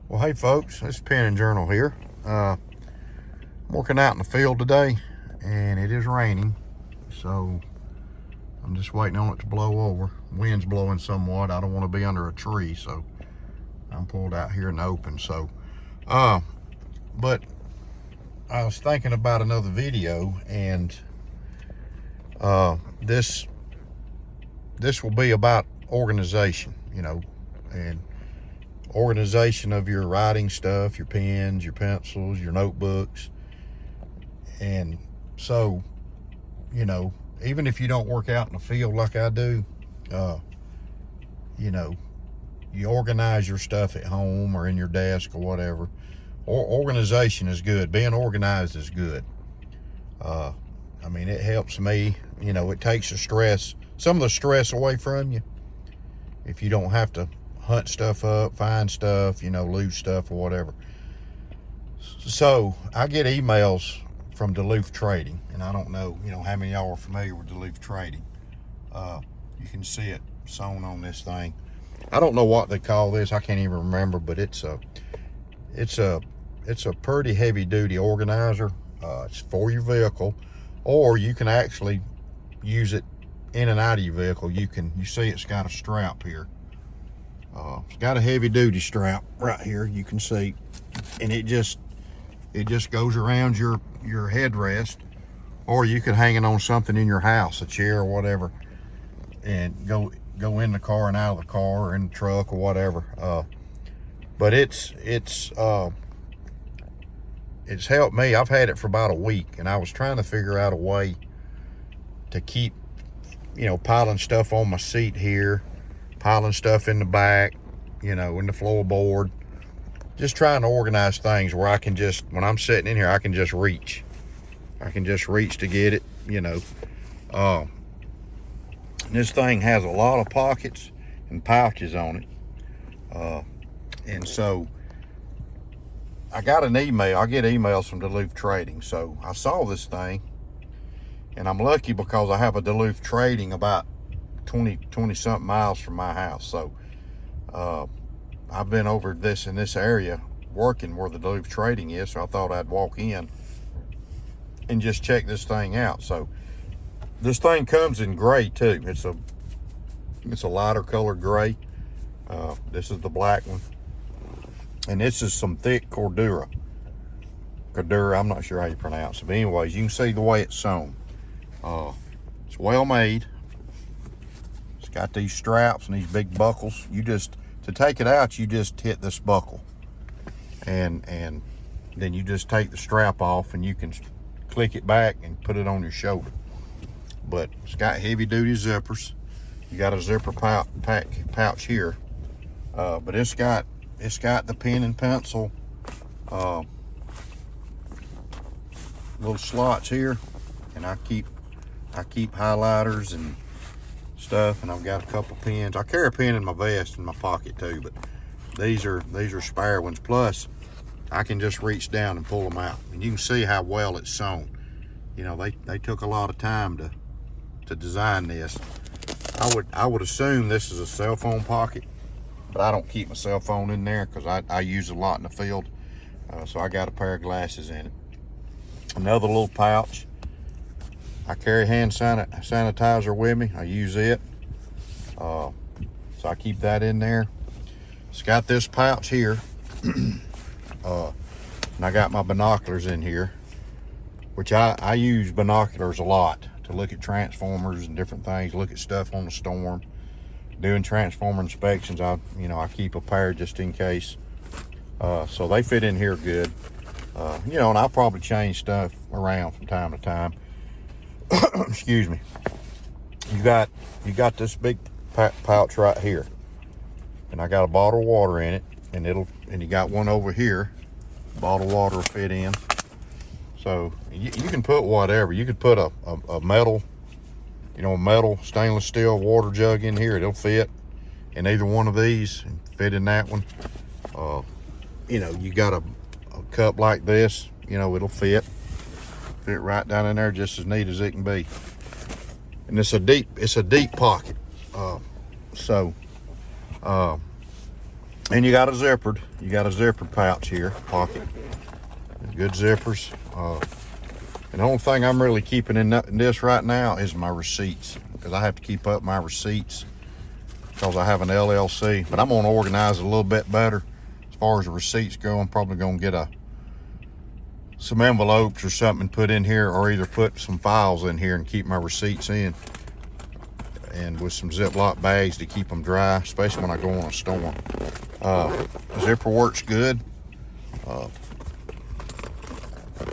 Well, hey folks, it's Pen and Journal here. I'm working out in the field today, and it is raining, so I'm just waiting on it to blow over. Wind's blowing somewhat. I don't want to be under a tree, so I'm pulled out here in the open. So, but I was thinking about another video, and this will be about organization, and organization of your writing stuff, your pens, your pencils, your notebooks. And so, even if you don't work out in the field like I do, you organize your stuff at home or in your desk or whatever. Organization is good. Being organized is good. It helps me. It takes some of the stress away from you. If you don't have to hunt stuff up, find stuff, lose stuff or whatever. So I get emails from Duluth Trading, and I don't know, how many of y'all are familiar with Duluth Trading. You can see it sewn on this thing. I don't know what they call this. I can't even remember, but it's a pretty heavy duty organizer. It's for your vehicle, or you can actually use it in and out of your vehicle. You see it's got a strap here. It's got a heavy duty strap right here, you can see, and it just goes around your headrest, or you could hang it on something in your house, a chair or whatever, and go in the car and out of the car or in the truck or whatever. But it's helped me. I've had it for about a week, and I was trying to figure out a way to keep piling stuff on my seat here, piling stuff in the back, in the floorboard, just trying to organize things where I can just, when I'm sitting in here, I can just reach to get it. This thing has a lot of pockets and pouches on it, and so I got an email. I get emails from Duluth Trading, so I saw this thing, and I'm lucky because I have a Duluth Trading about 20 something miles from my house. So I've been over in this area working where the Duluth Trading is, so I thought I'd walk in and just check this thing out. So this thing comes in gray too. It's a lighter colored gray. This is the black one, and this is some thick Cordura. I'm not sure how you pronounce it, but anyways, you can see the way it's sewn. It's well made. It's got these straps and these big buckles. To take it out, you just hit this buckle, and then you just take the strap off, and you can click it back and put it on your shoulder. But it's got heavy duty zippers. You got a zipper pouch here, but it's got the pen and pencil little slots here, and I keep highlighters and stuff, and I've got a couple pens. I carry a pen in my vest in my pocket too, but these are spare ones. Plus, I can just reach down and pull them out, and you can see how well it's sewn. They took a lot of time to design this. I would assume this is a cell phone pocket, but I don't keep my cell phone in there because I use it a lot in the field. So I got a pair of glasses in it. Another little pouch. I carry hand sanitizer with me. I use it. So I keep that in there. It's got this pouch here. And I got my binoculars in here, which I use binoculars a lot to look at transformers and different things, look at stuff on the storm. Doing transformer inspections, I keep a pair just in case. So they fit in here good. And I'll probably change stuff around from time to time. Excuse me. You got this big pouch right here, and I got a bottle of water in it, and you got one over here. Bottle of water will fit in. So you can put whatever. You could put a metal, metal stainless steel water jug in here. It'll fit in either one of these and fit in that one. You got a cup like this, it'll fit right down in there just as neat as it can be. And it's a deep pocket. And you got a zippered pouch here, pocket. Good zippers. And the only thing I'm really keeping in this right now is my receipts, because I have to keep up my receipts because I have an LLC. But I'm gonna organize it a little bit better as far as the receipts go. I'm probably gonna get some envelopes or something put in here, or either put some files in here and keep my receipts in, and with some Ziploc bags to keep them dry, especially when I go on a storm. Zipper works good.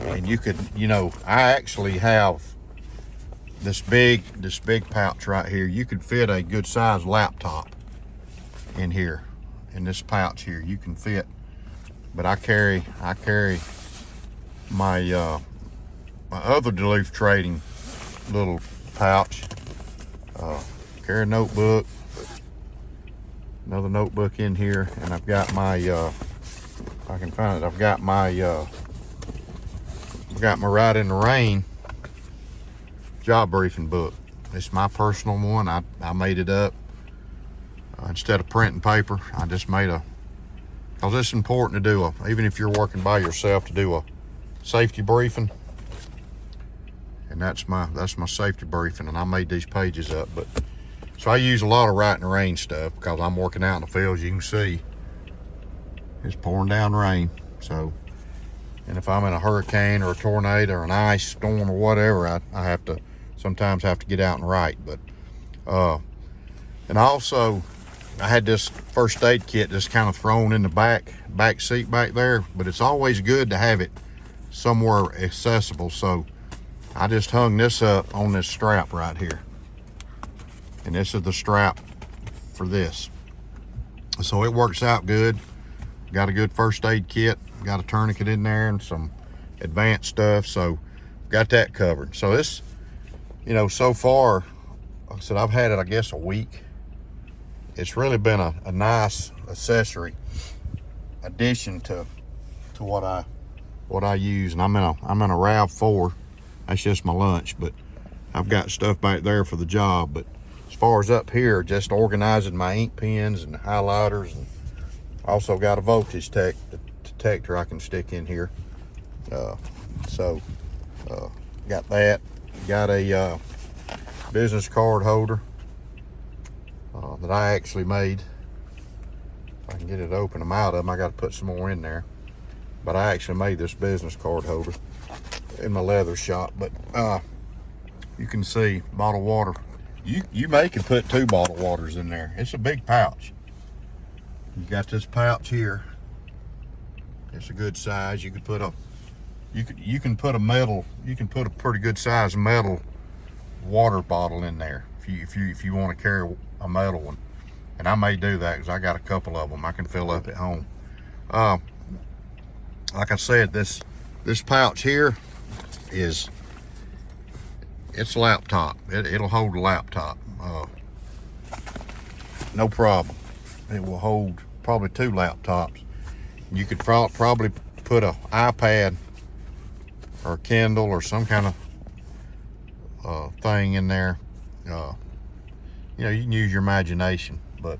And you could, I actually have this big pouch right here. You could fit a good sized laptop in here, in this pouch here. You can fit, but I carry my my other Duluth Trading little pouch. Carry a notebook, another notebook in here, and I've got my if I can find it, I've got my Ride in the Rain job briefing book. It's my personal one. I made it up. Instead of printing paper, I just made because it's important to do even if you're working by yourself, to do a safety briefing. And that's my safety briefing, and I made these pages up. But so I use a lot of Ride in the Rain stuff because I'm working out in the fields. You can see it's pouring down rain. So, and if I'm in a hurricane or a tornado or an ice storm or whatever, I sometimes have to get out and write. But and also I had this first aid kit just kind of thrown in the back seat back there, but it's always good to have it somewhere accessible. So I just hung this up on this strap right here, and this is the strap for this. So it works out good. Got a good first aid kit, got a tourniquet in there and some advanced stuff, so got that covered. So this, so far, like I said, I've had it, I guess, a week. It's really been a nice accessory addition to what I use. And I'm in a RAV4. That's just my lunch, but I've got stuff back there for the job. But as far as up here, just organizing my ink pens and highlighters, and also got a voltage detector I can stick in here. Got that. Got a business card holder that I actually made. If I can get it open them out of them, I got to put some more in there. But I actually made this business card holder in my leather shop. But you can see bottled water. You may can put 2 bottled waters in there. It's a big pouch. You got this pouch here. It's a good size. You can put a pretty good size metal water bottle in there if you want to carry a metal one. And I may do that because I got a couple of them I can fill up at home. Like I said, this pouch here it's a laptop. It'll hold a laptop. No problem. It will hold probably 2 laptops. You could probably put an iPad or a Kindle or some kind of thing in there. You can use your imagination, but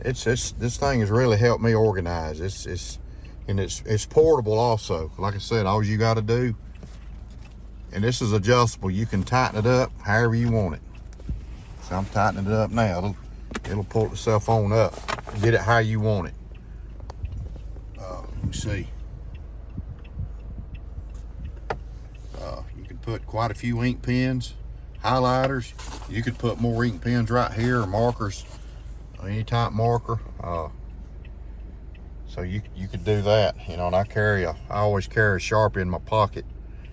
this thing has really helped me organize. It's portable also. Like I said, all you got to do, and this is adjustable. You can tighten it up however you want it. So I'm tightening it up now. It'll pull itself on up. Get it how you want it. You can see. You can put quite a few ink pens, highlighters. You could put more ink pens right here, or markers, any type marker. So you could do that, and I always carry a Sharpie in my pocket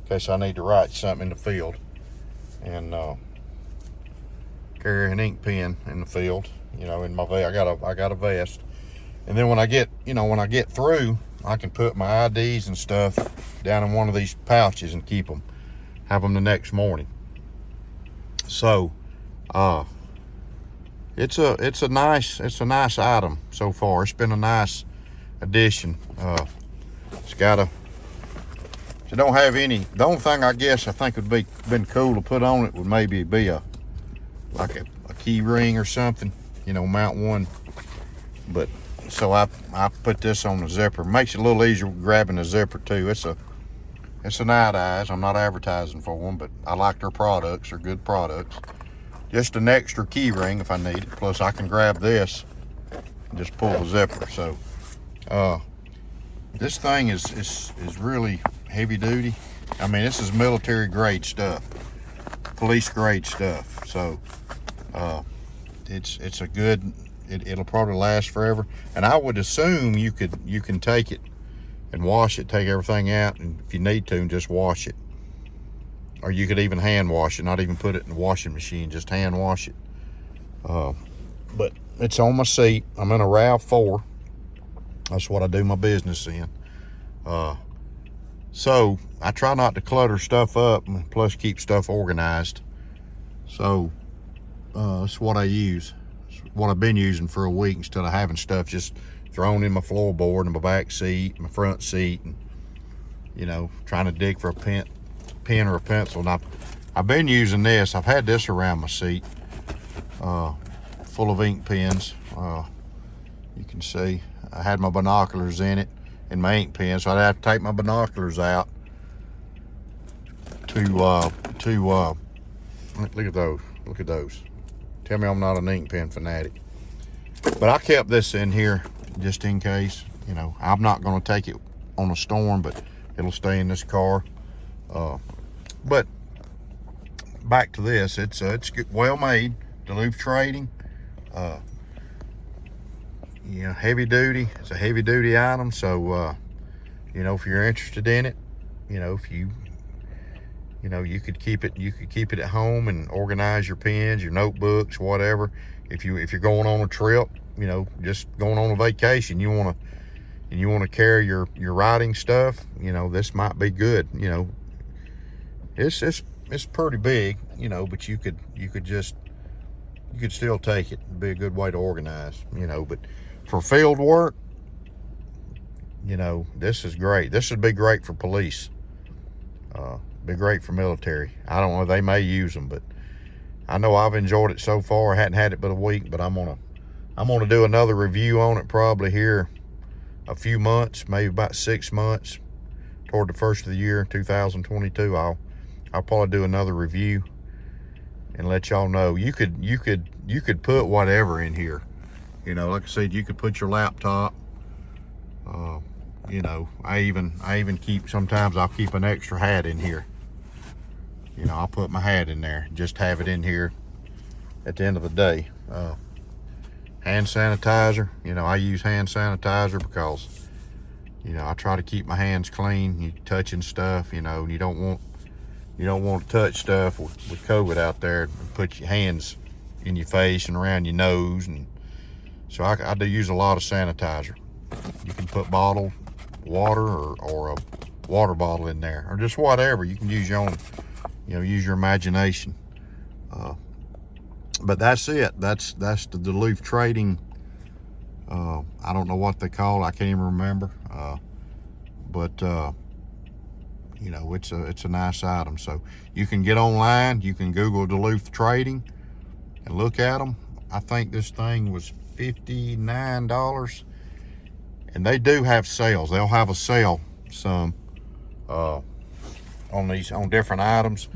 in case I need to write something in the field, and carry an ink pen in the field. In my vest, I got a vest, and then when I get through, I can put my IDs and stuff down in one of these pouches and have them the next morning. So, it's a nice item so far. It's been a nice addition. It don't have any. The only thing I guess I think would been cool to put on it would maybe be a key ring or something. Mount one But so I put this on the zipper. Makes it a little easier grabbing the zipper too. It's a Night Eyes. I'm not advertising for them, but I like their products. They're good products. Just an extra key ring if I need it. Plus I can grab this and just pull the zipper. So this thing is really heavy duty. I mean, this is military grade stuff, police grade stuff. So it's a good. It'll probably last forever. And I would assume you can take it and wash it, take everything out, and if you need to, and just wash it. Or you could even hand wash it, not even put it in the washing machine, just hand wash it. But it's on my seat. I'm in a RAV4. That's what I do my business in. So I try not to clutter stuff up, and plus keep stuff organized. So that's what I use. It's what I've been using for a week instead of having stuff just thrown in my floorboard and my back seat, my front seat, and trying to dig for a pen or a pencil. And I've been using this. I've had this around my seat, full of ink pens. You can see I had my binoculars in it and my ink pen, so I'd have to take my binoculars out to look at those. Look at those. Tell me I'm not an ink pen fanatic. But I kept this in here just in case. I'm not going to take it on a storm, but it'll stay in this car. But back to this, it's well made, Duluth Trading. Heavy duty. It's a heavy duty item. So if you're interested in it, if you could keep it at home and organize your pens, your notebooks, whatever. If you're going on a trip, just going on a vacation, you want to carry your writing stuff, this might be good. It's pretty big, but you could still take it. It'd be a good way to organize, but for field work, this is great. This would be great for police. Be great for military. I don't know, they may use them, but I know I've enjoyed it so far. I hadn't had it but a week, but I'm gonna do another review on it probably here a few months, maybe about 6 months, toward the first of the year 2022. I'll probably do another review and let y'all know. You could put whatever in here. Like I said, you could put your laptop. I even keep, sometimes I'll keep an extra hat in here. I'll put my hat in there, just have it in here at the end of the day. Hand sanitizer, I use hand sanitizer because, I try to keep my hands clean. You touching stuff, you don't want to touch stuff with COVID out there and put your hands in your face and around your nose. And so I do use a lot of sanitizer. You can put bottled water or a water bottle in there, or just whatever. You can use your own, use your imagination. But that's it. That's the Duluth Trading. I don't know what they call it. I can't even remember. But it's a nice item. So you can get online. You can Google Duluth Trading and look at them. I think this thing was $59. And they do have sales. They'll have a sale some on different items.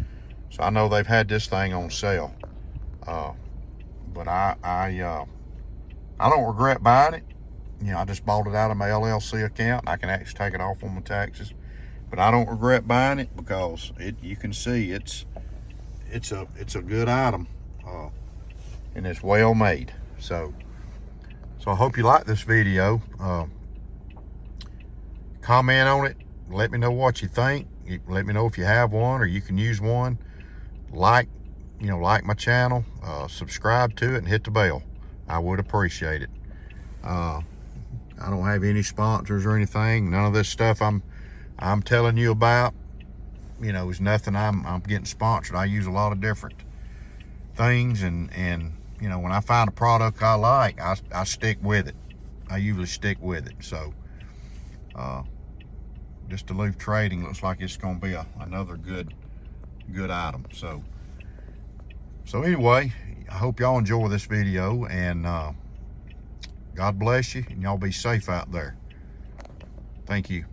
So I know they've had this thing on sale. But I don't regret buying it. I just bought it out of my LLC account. I can actually take it off on my taxes. But I don't regret buying it because you can see it's a good item, and it's well made. So I hope you like this video. Comment on it. Let me know what you think. Let me know if you have one or you can use one. Like my channel, subscribe to it, and hit the bell. I would appreciate it. I don't have any sponsors or anything. None of this stuff I'm telling you about, is nothing I'm getting sponsored. I use a lot of different things, and when I find a product I like, I stick with it. I usually stick with it. So this Duluth Trading looks like it's gonna be another good item. So anyway, I hope y'all enjoy this video, and God bless you, and y'all be safe out there. Thank you.